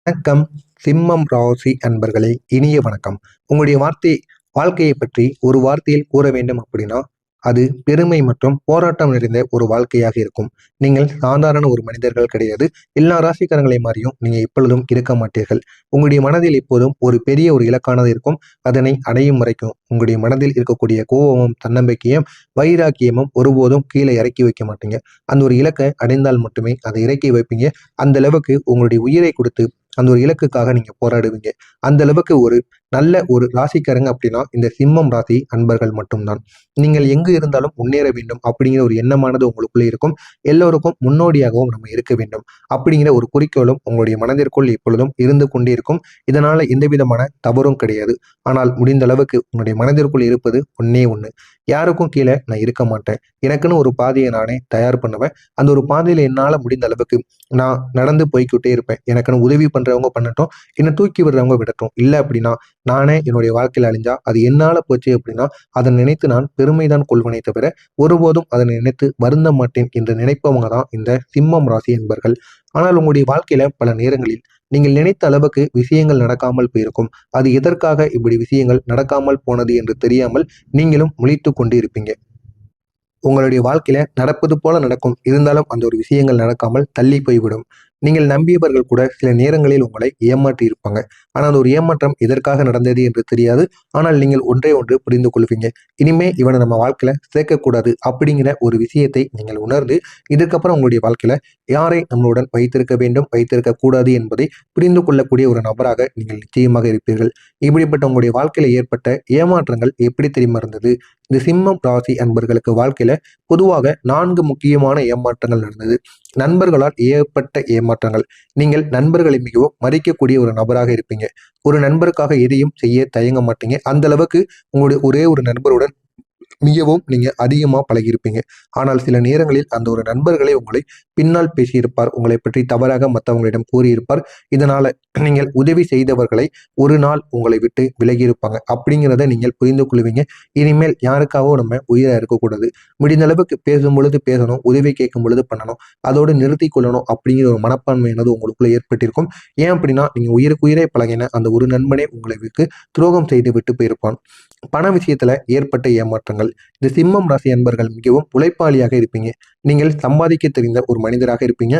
வணக்கம். சிம்மம் ராசி அன்பர்களே, இனிய வணக்கம். உங்களுடைய வாழ்க்கையை பற்றி ஒரு வார்த்தையில் கூற வேண்டும் அப்படின்னா, அது பெருமை மற்றும் போராட்டம் நிறைந்த ஒரு வாழ்க்கையாக இருக்கும். நீங்கள் சாதாரண ஒரு மனிதர்கள் கிடையாது. எல்லா ராசிக்காரங்களை மாறியும் நீங்க எப்பொழுதும் இருக்க மாட்டீர்கள். உங்களுடைய மனதில் எப்போதும் ஒரு பெரிய ஒரு இலக்கானது இருக்கும். அதனை அடையும் வரைக்கும் உங்களுடைய மனதில் இருக்கக்கூடிய கோபமும், தன்னம்பிக்கையும், வைராக்கியமும் ஒருபோதும் கீழே இறக்கி வைக்க மாட்டீங்க. அந்த ஒரு இலக்கை அடைந்தால் மட்டுமே அதை இறக்கி வைப்பீங்க. அந்த அளவுக்கு உங்களுடைய உயிரை கொடுத்து அந்த ஒரு இலக்குக்காக நீங்க போராடுவீங்க. அந்த அளவுக்கு ஒரு நல்ல ஒரு ராசிக்காரங்க அப்படின்னா இந்த சிம்மம் ராசி அன்பர்கள் மட்டும்தான். நீங்கள் எங்கு இருந்தாலும் முன்னேற வேண்டும் அப்படிங்கிற ஒரு எண்ணமானது உங்களுக்குள்ளே இருக்கும். எல்லோருக்கும் முன்னோடியாகவும் நம்ம இருக்க வேண்டும் அப்படிங்கிற ஒரு குறிக்கோளும் உங்களுடைய மனதிற்குள் எப்பொழுதும் இருந்து கொண்டே இருக்கும். இதனால எந்த விதமான தவறும் கிடையாது. ஆனால் முடிந்த அளவுக்கு உங்களுடைய மனதிற்குள் இருப்பது ஒன்னே ஒண்ணு. யாருக்கும் கீழே நான் இருக்க மாட்டேன். எனக்குன்னு ஒரு பாதையை நானே தயார் பண்ணுவேன். அந்த ஒரு பாதையில என்னால முடிந்த அளவுக்கு நான் நடந்து போய்க்கிட்டே இருப்பேன். எனக்குன்னு உதவி பண்றவங்க பண்ணட்டும், என்னை தூக்கி விடுறவங்க விடட்டும். இல்லை அப்படின்னா நானே என்னுடைய வாழ்க்கையில அழிஞ்சா அது என்னால போச்சு அப்படின்னா அதை நினைத்து நான் பெருமைதான் கொள்வனே தவிர ஒருபோதும் அதனை நினைத்து வருந்த மாட்டேன் என்று நினைப்பவங்க தான் இந்த சிம்மம் ராசி என்பர்கள். ஆனால் உங்களுடைய வாழ்க்கையில பல நேரங்களில் நீங்கள் நினைத்த அளவுக்கு விஷயங்கள் நடக்காமல் போயிருக்கும். அது எதற்காக இப்படி விஷயங்கள் நடக்காமல் போனது என்று தெரியாமல் நீங்களும் முழித்து கொண்டு இருப்பீங்க. உங்களுடைய வாழ்க்கையில நடப்பது போல நடக்கும். இருந்தாலும் அந்த ஒரு விஷயங்கள் நடக்காமல் தள்ளி போய்விடும். நீங்கள் நம்பியவர்கள் கூட சில நேரங்களில் உங்களை ஏமாற்றி இருப்பாங்க. ஆனால் அந்த ஒரு ஏமாற்றம் எதற்காக நடந்தது என்று தெரியாது. ஆனால் நீங்கள் ஒன்றே ஒன்று புரிந்து கொள்வீங்க. இனிமே இவனை நம்ம வாழ்க்கையில சேர்க்கக்கூடாது அப்படிங்கிற ஒரு விஷயத்தை நீங்கள் உணர்ந்து இதுக்கப்புறம் உங்களுடைய வாழ்க்கையில யாரை நம்மளுடன் வைத்திருக்க வேண்டும், வைத்திருக்க கூடாது என்பதை புரிந்து கொள்ளக்கூடிய ஒரு நபராக நீங்கள் நிச்சயமாக இருப்பீர்கள். இப்படிப்பட்ட உங்களுடைய வாழ்க்கையில ஏற்பட்ட ஏமாற்றங்கள் எப்படி தெரியுமா இருந்தது? இந்த சிம்மம் ராசி அன்பர்களுக்கு வாழ்க்கையில பொதுவாக 4 முக்கியமான ஏமாற்றங்கள் நடந்தது. நண்பர்களால் ஏற்பட்ட ஏமாற்றங்கள். நீங்கள் நண்பர்களை மிகவும் மதிக்கக்கூடிய ஒரு நபராக இருப்பீங்க. ஒரு நண்பருக்காக எதையும் செய்ய தயங்க மாட்டீங்க. அந்த அளவுக்கு உங்களுடைய ஒரே ஒரு நண்பருடன் மிகவும் நீங்க அதிகமா பழகியிருப்பீங்க. ஆனால் சில நேரங்களில் அந்த ஒரு நண்பர்களே உங்களை பின்னால் பேசியிருப்பார். உங்களை பற்றி தவறாக மற்றவங்களிடம் கூறியிருப்பார். இதனால நீங்கள் உதவி செய்தவர்களை ஒரு நாள் உங்களை விட்டு விலகியிருப்பாங்க. அப்படிங்கிறத நீங்கள் புரிந்து கொள்வீங்க. இனிமேல் யாருக்காகவும் நம்ம உயிரா இருக்கக்கூடாது. முடிந்த அளவுக்கு பேசும் பொழுது பேசணும், உதவி கேட்கும் பொழுது பண்ணணும், அதோடு நிறுத்தி கொள்ளணும் அப்படிங்கிற ஒரு மனப்பான்மையானது உங்களுக்குள்ள ஏற்பட்டிருக்கும். ஏன் அப்படின்னா நீங்க உயிருக்கு உயிரை பழகின அந்த ஒரு நண்பனே உங்களை துரோகம் செய்து விட்டு போயிருப்பான். பண விஷயத்துல ஏற்பட்ட ஏமாற்றங்கள். இந்த சிம்மம் ராசி அன்பர்கள் மிகவும் உழைப்பாளியாக இருப்பீங்க. நீங்கள் சம்பாதிக்க தெரிந்த ஒரு மனிதராக இருப்பீங்க.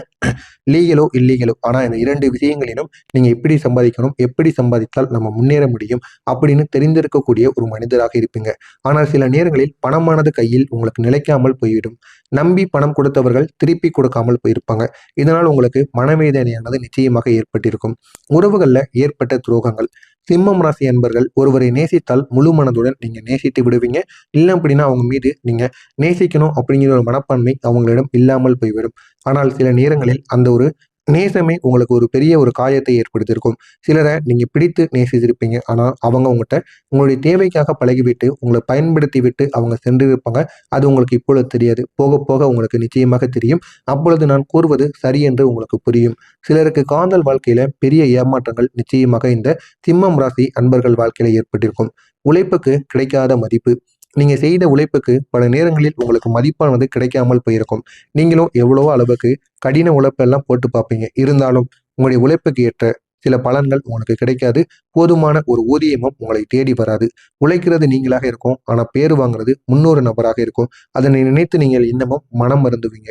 லீகலோ இல்லீகலோ ஆனா இந்த 2 விஷயங்களிலும் நீங்க எப்படி சம்பாதிக்கணும், எப்படி சம்பாதித்தால் நம்ம முன்னேற முடியும் அப்படின்னு தெரிந்திருக்கக்கூடிய ஒரு மனிதராக இருப்பீங்க. ஆனால் சில நேரங்களில் பணமானது கையில் உங்களுக்கு நிலைக்காமல் போய்விடும். நம்பி பணம் கொடுத்தவர்கள் திருப்பி கொடுக்காமல் போயிருப்பாங்க. இதனால் உங்களுக்கு மனவேதனையானது நிச்சயமாக ஏற்பட்டிருக்கும். உறவுகள்ல ஏற்பட்ட துரோகங்கள். சிம்மம் ராசி அன்பர்கள் ஒருவரை நேசித்தால் முழு மனதுடன் நீங்க நேசித்து விடுவீங்க. இல்லை அப்படின்னா அவங்க மீது நீங்க நேசிக்கணும் அப்படிங்கிற ஒரு மனப்பான்மை அவங்களிடம் இல்லாமல் போய்விடும். ஆனால் சில நேரங்களில் அந்த ஒரு நேசமே உங்களுக்கு ஒரு பெரிய ஒரு காயத்தை ஏற்படுத்தியிருக்கும். சிலரை நீங்க பிடித்து நேசித்திருப்பீங்க. ஆனா அவங்க உங்கள்கிட்ட உங்களுடைய தேவைக்காக பழகிவிட்டு உங்களை பயன்படுத்தி விட்டு அவங்க சென்றிருப்பாங்க. அது உங்களுக்கு இப்பொழுது தெரியாது. போக போக உங்களுக்கு நிச்சயமாக தெரியும். அப்பொழுது நான் கூறுவது சரி என்று உங்களுக்கு புரியும். சிலருக்கு காதல் வாழ்க்கையில பெரிய ஏமாற்றங்கள் நிச்சயமாக இந்த சிம்மம் ராசி அன்பர்கள் வாழ்க்கையில ஏற்பட்டிருக்கும். உழைப்புக்கு கிடைக்காத மதிப்பு. நீங்க செய்த உழைப்புக்கு பல நேரங்களில் உங்களுக்கு மதிப்பானது கிடைக்காமல் போயிருக்கும். நீங்களும் எவ்வளவோ அளவுக்கு கடின உழைப்பெல்லாம் போட்டு பார்ப்பீங்க. இருந்தாலும் உங்களுடைய உழைப்புக்கு ஏற்ற சில பலன்கள் உங்களுக்கு கிடைக்காது. போதுமான ஒரு ஊதியமும் உங்களை தேடி வராது. உழைக்கிறது நீங்களாக இருக்கும். ஆனா பேர் வாங்குறது முன்னொரு நபராக இருக்கும். அதனை நினைத்து நீங்கள் இன்னமும் மனம் வருந்துவீங்க.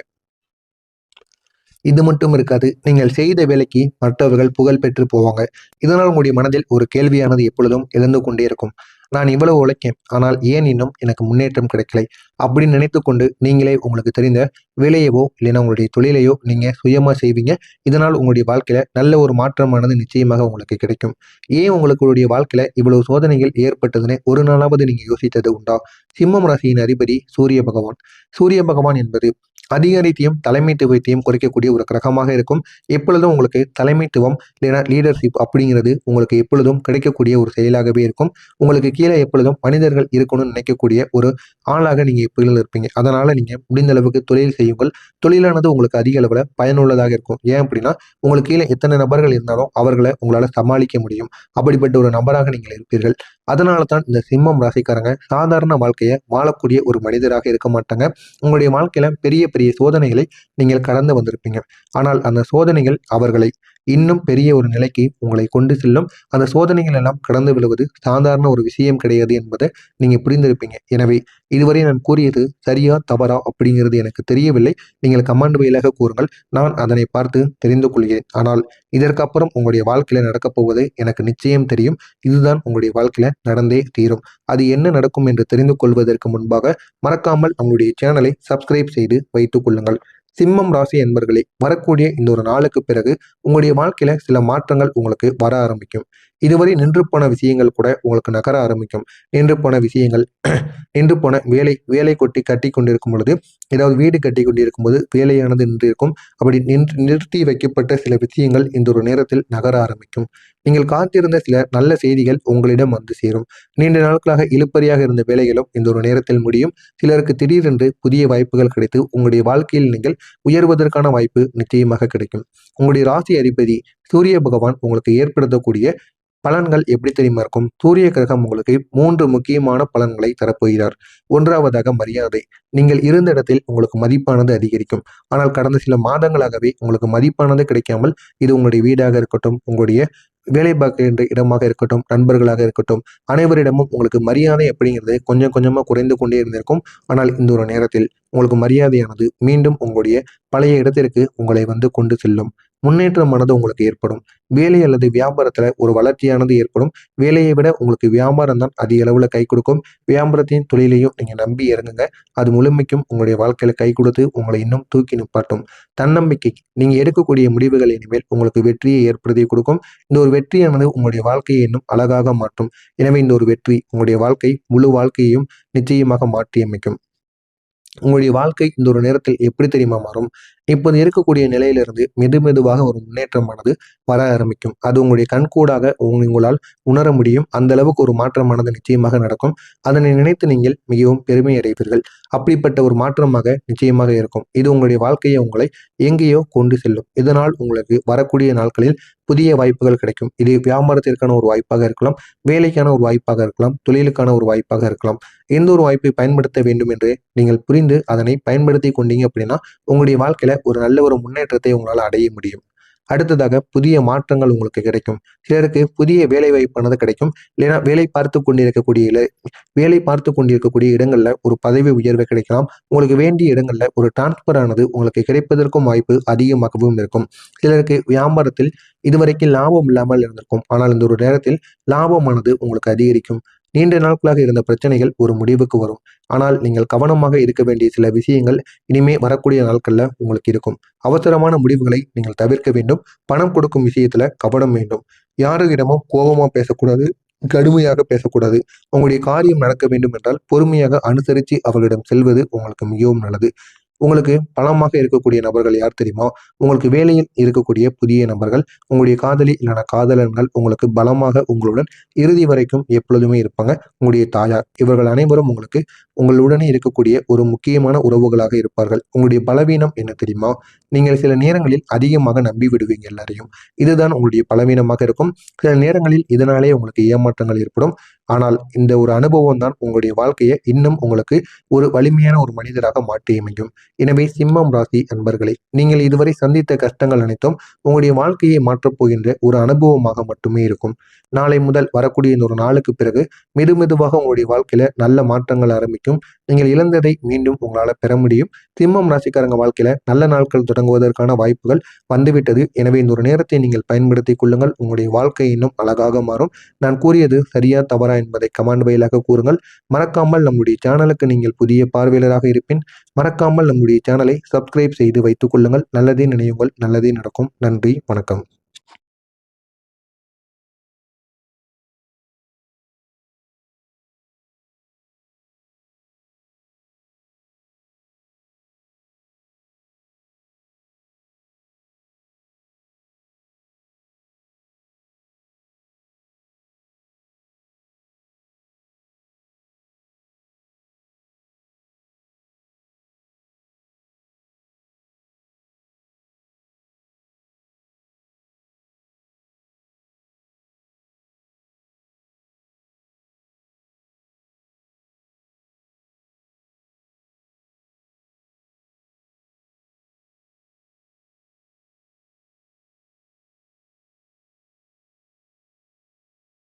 இது மட்டும் இருக்காது. நீங்கள் செய்த வேலைக்கு மற்றவர்கள் புகழ் பெற்று போவாங்க. இதனால் உங்களுடைய மனதில் ஒரு கேள்வியானது எப்பொழுதும் எழுந்து கொண்டே இருக்கும். நான் இவ்வளவு உழைக்கேன். ஆனால் ஏன் இன்னும் எனக்கு முன்னேற்றம் கிடைக்கலை? அப்படின்னு நினைத்து கொண்டு நீங்களே உங்களுக்கு தெரிந்த வேலையவோ இல்லைன்னா உங்களுடைய தொழிலையோ நீங்க சுயமா செய்வீங்க. இதனால் உங்களுடைய வாழ்க்கையில நல்ல ஒரு மாற்றமானது நிச்சயமாக உங்களுக்கு கிடைக்கும். ஏன் உங்களுடைய வாழ்க்கையில இவ்வளவு சோதனைகள் ஏற்பட்டதுன்னு ஒரு நாளாவது நீங்க யோசித்தது உண்டா? சிம்மம் ராசியின் அதிபதி சூரிய பகவான். சூரிய பகவான் என்பது அதிகாரத்தையும் தலைமைத்துவத்தையும் குறைக்கக்கூடிய ஒரு கிரகமாக இருக்கும். எப்பொழுதும் உங்களுக்கு தலைமைத்துவம் இல்லைன்னா லீடர்ஷிப் அப்படிங்கிறது உங்களுக்கு எப்பொழுதும் கிடைக்கக்கூடிய ஒரு செயலாகவே இருக்கும். உங்களுக்கு கீழே எப்பொழுதும் மனிதர்கள் இருக்கணும்னு நினைக்கக்கூடிய ஒரு ஆளாக நீங்க எப்பொழுதும் இருப்பீங்க. அதனால நீங்க முடிந்த அளவுக்கு தொழில் செய்யுங்கள். தொழிலானது உங்களுக்கு அதிக அளவுல பயனுள்ளதாக இருக்கும். ஏன் அப்படின்னா உங்களுக்கு கீழே எத்தனை நபர்கள் இருந்தாலும் அவர்களை உங்களால சமாளிக்க முடியும். அப்படிப்பட்ட ஒரு நபராக நீங்கள் இருப்பீர்கள். அதனால தான் இந்த சிம்மம் ராசிக்காரங்க சாதாரண வாழ்க்கையை வாழக்கூடிய ஒரு மனிதராக இருக்க மாட்டாங்க. உங்களுடைய வாழ்க்கையில பெரிய பெரிய சோதனைகளை நீங்கள் கடந்து வந்திருப்பீங்க. ஆனால் அந்த சோதனைகள் அவர்களை இன்னும் பெரிய ஒரு நிலைக்கு உங்களை கொண்டு செல்லும். அந்த சோதனைகள் எல்லாம் கடந்து விழுவது சாதாரண ஒரு விஷயம் கிடையாது என்பதை நீங்க புரிந்திருப்பீங்க. எனவே இதுவரை நான் கூறியது சரியா தவறா அப்படிங்கிறது எனக்கு தெரியவில்லை. நீங்கள் கமெண்ட் வாயிலாக கூறுங்கள். நான் அதனை பார்த்து தெரிந்து கொள்கிறேன். ஆனால் இதற்கப்புறம் உங்களுடைய வாழ்க்கையில நடக்கப் போவது எனக்கு நிச்சயம் தெரியும். இதுதான் உங்களுடைய வாழ்க்கையில நடந்தே தீரும். அது என்ன நடக்கும் என்று தெரிந்து கொள்வதற்கு முன்பாக மறக்காமல் நம்முடைய சேனலை சப்ஸ்கிரைப் செய்து வைத்துக் கொள்ளுங்கள். சிம்மம் ராசி என்பர்களே, வரக்கூடிய இந்த ஒரு நாளுக்கு பிறகு உங்களுடைய வாழ்க்கையில சில மாற்றங்கள் உங்களுக்கு வர ஆரம்பிக்கும். இதுவரை நின்று போன விஷயங்கள் கூட உங்களுக்கு நகர ஆரம்பிக்கும். நின்று போன விஷயங்கள் நின்று போன வேலை கொட்டி கட்டி கொண்டிருக்கும் பொழுது, ஏதாவது வீடு கட்டி கொண்டிருக்கும் போது வேலையானது நின்று இருக்கும். அப்படி நிறுத்தி வைக்கப்பட்ட சில விஷயங்கள் இந்த ஒரு நேரத்தில் நகர ஆரம்பிக்கும். நீங்கள் காத்திருந்த சில நல்ல செய்திகள் உங்களிடம் வந்து சேரும். நீண்ட நாட்களாக இழுபறியாக இருந்த வேலைகளும் இந்த ஒரு நேரத்தில் முடியும். சிலருக்கு திடீரென்று புதிய வாய்ப்புகள் கிடைத்து உங்களுடைய வாழ்க்கையில் நீங்கள் உயர்வதற்கான வாய்ப்பு நிச்சயமாக கிடைக்கும். உங்களுடைய ராசி அதிபதி சூரிய பகவான் உங்களுக்கு ஏற்படுத்தக்கூடிய பலன்கள் எப்படி தெரியுமா இருக்கும்? சூரிய கிரகம் உங்களுக்கு 3 முக்கியமான பலன்களை தரப்போகிறார். 1வதாக மரியாதை. நீங்கள் இருந்த இடத்தில் உங்களுக்கு மதிப்பானது அதிகரிக்கும். ஆனால் கடந்த சில மாதங்களாகவே உங்களுக்கு மதிப்பானது கிடைக்காமல், இது உங்களுடைய வீடாக இருக்கட்டும், உங்களுடைய வேலை பார்க்கின்ற இடமாக இருக்கட்டும், நண்பர்களாக இருக்கட்டும், அனைவரிடமும் உங்களுக்கு மரியாதை அப்படிங்கிறது கொஞ்சம் கொஞ்சமா குறைந்து கொண்டே இருந்திருக்கும். ஆனால் இந்த ஒரு நேரத்தில் உங்களுக்கு மரியாதையானது மீண்டும் உங்களுடைய பழைய இடத்திற்கு உங்களை வந்து கொண்டு செல்லும். முன்னேற்றமானது உங்களுக்கு ஏற்படும். வேலை அல்லது வியாபாரத்துல ஒரு வளர்ச்சியானது ஏற்படும். வேலையை விட உங்களுக்கு வியாபாரம் தான் அதிக அளவுல கை கொடுக்கும். வியாபாரத்தையும் தொழிலையும் நீங்க நம்பி இறங்குங்க. அது முழுமைக்கும் உங்களுடைய வாழ்க்கையில கை கொடுத்து உங்களை இன்னும் தூக்கி நிப்பாட்டும். தன்னம்பிக்கை. நீங்க எடுக்கக்கூடிய முடிவுகள் இனிமேல் உங்களுக்கு வெற்றியை ஏற்படுத்தி கொடுக்கும். இந்த ஒரு வெற்றியானது உங்களுடைய வாழ்க்கையை இன்னும் அழகாக மாற்றும். எனவே இந்த ஒரு வெற்றி உங்களுடைய முழு வாழ்க்கையையும் நிச்சயமாக மாற்றியமைக்கும். உங்களுடைய வாழ்க்கை இந்த ஒரு நேரத்தில் எப்படி தெரியுமா மாறும்? இப்போது இருக்கக்கூடிய நிலையிலிருந்து மெதுவாக ஒரு முன்னேற்றமானது வர ஆரம்பிக்கும். அது உங்களுடைய கண்கூடாக உங்களால் உணர முடியும். அந்த அளவுக்கு ஒரு மாற்றமானது நிச்சயமாக நடக்கும். அதனை நினைத்து நீங்கள் மிகவும் பெருமை அடைவீர்கள். அப்படிப்பட்ட ஒரு மாற்றமாக நிச்சயமாக இருக்கும். இது உங்களுடைய வாழ்க்கையை உங்களை எங்கேயோ கொண்டு செல்லும். இதனால் உங்களுக்கு வரக்கூடிய நாட்களில் புதிய வாய்ப்புகள் கிடைக்கும். இது வியாபாரத்திற்கான ஒரு வாய்ப்பாக இருக்கலாம், வேலைக்கான ஒரு வாய்ப்பாக இருக்கலாம், தொழிலுக்கான ஒரு வாய்ப்பாக இருக்கலாம். எந்த ஒரு வாய்ப்பை பயன்படுத்த வேண்டும் என்று நீங்கள் புரிந்து அதனை பயன்படுத்தி கொண்டீங்க அப்படின்னா உங்களுடைய வாழ்க்கையில ஒரு நல்ல ஒரு முன்னேற்றத்தை உங்களால் அடைய முடியும். அடுத்ததாக புதிய மாற்றங்கள் உங்களுக்கு கிடைக்கும். சிலருக்கு புதிய வேலை வாய்ப்பானது கிடைக்கும். இல்லைன்னா வேலை பார்த்து கொண்டிருக்கக்கூடிய இடங்கள்ல ஒரு பதவி உயர்வு கிடைக்கலாம். உங்களுக்கு வேண்டிய இடங்கள்ல ஒரு டிரான்ஸ்பர் ஆனது உங்களுக்கு கிடைப்பதற்கும் வாய்ப்பு அதிகமாகவும் இருக்கும். சிலருக்கு வியாபாரத்தில் இதுவரைக்கும் லாபம் இல்லாமல் இருந்திருக்கும். ஆனால் இந்த ஒரு நேரத்தில் லாபமானது உங்களுக்கு அதிகரிக்கும். நீண்ட நாட்களாக இருந்த பிரச்சனைகள் ஒரு முடிவுக்கு வரும். ஆனால் நீங்கள் கவனமாக இருக்க வேண்டிய சில விஷயங்கள் இனிமே வரக்கூடிய நாட்கள்ல உங்களுக்கு இருக்கும். அவசரமான முடிவுகளை நீங்கள் தவிர்க்க வேண்டும். பணம் கொடுக்கும் விஷயத்துல கவனம் வேண்டும். யாரிடமும் கோபமா பேசக்கூடாது, கடுமையாக பேசக்கூடாது. உங்களுடைய காரியம் நடக்க வேண்டும் என்றால் பொறுமையாக அனுசரித்து அவர்களிடம் செல்வது உங்களுக்கு மிகவும் நல்லது. உங்களுக்கு பலமாக இருக்கக்கூடிய நபர்கள் யார் தெரியுமா? உங்களுக்கு வேலையில் இருக்கக்கூடிய புதிய நபர்கள், உங்களுடைய காதலி இல்லைனா காதலன்கள் உங்களுக்கு பலமாக உங்களுடன் இறுதி வரைக்கும் எப்பொழுதுமே இருப்பாங்க. உங்களுடைய தாயார், இவர்கள் அனைவரும் உங்களுக்கு உங்களுடனே இருக்கக்கூடிய ஒரு முக்கியமான உறவுகளாக இருப்பார்கள். உங்களுடைய பலவீனம் என்ன தெரியுமா? நீங்கள் சில நேரங்களில் அதிகமாக நம்பி விடுவீங்க எல்லாரையும். இதுதான் உங்களுடைய பலவீனமாக இருக்கும். சில நேரங்களில் இதனாலே உங்களுக்கு ஏமாற்றங்கள் ஏற்படும். ஆனால் இந்த ஒரு அனுபவம் தான் உங்களுடைய வாழ்க்கையை இன்னும் உங்களுக்கு ஒரு வலிமையான ஒரு மனிதராக மாற்றி அமைக்கும். எனவே சிம்மம் ராசி அன்பர்களே, நீங்கள் இதுவரை சந்தித்த கஷ்டங்கள் அனைத்தும் உங்களுடைய வாழ்க்கையை மாற்றப் போகின்ற ஒரு அனுபவமாக மட்டுமே இருக்கும். நாளை முதல் வரக்கூடிய இந்த ஒரு நாளுக்கு பிறகு மெதுவாக உங்களுடைய வாழ்க்கையில நல்ல மாற்றங்கள் ஆரம்பிக்கும். நீங்கள் இழந்ததை மீண்டும் உங்களால் பெற முடியும். சிம்மம் ராசிக்காரங்க வாழ்க்கையில நல்ல நாட்கள் தொடங்குவதற்கான வாய்ப்புகள் வந்துவிட்டது. எனவே இந்த ஒரு நேரத்தை நீங்கள் பயன்படுத்திக் கொள்ளுங்கள். உங்களுடைய வாழ்க்கை இன்னும் அழகாக மாறும். நான் கூறியது சரியா தவறா என்பதை கமெண்ட் வாயிலாக கூறுங்கள். மறக்காமல் நம்முடைய சேனலுக்கு நீங்கள் புதிய பார்வையாளராக இருப்பின் மறக்காமல் நம்முடைய சேனலை சப்ஸ்கிரைப் செய்து வைத்துக் கொள்ளுங்கள். நல்லதே நினையுங்கள், நல்லதே நடக்கும். நன்றி, வணக்கம்.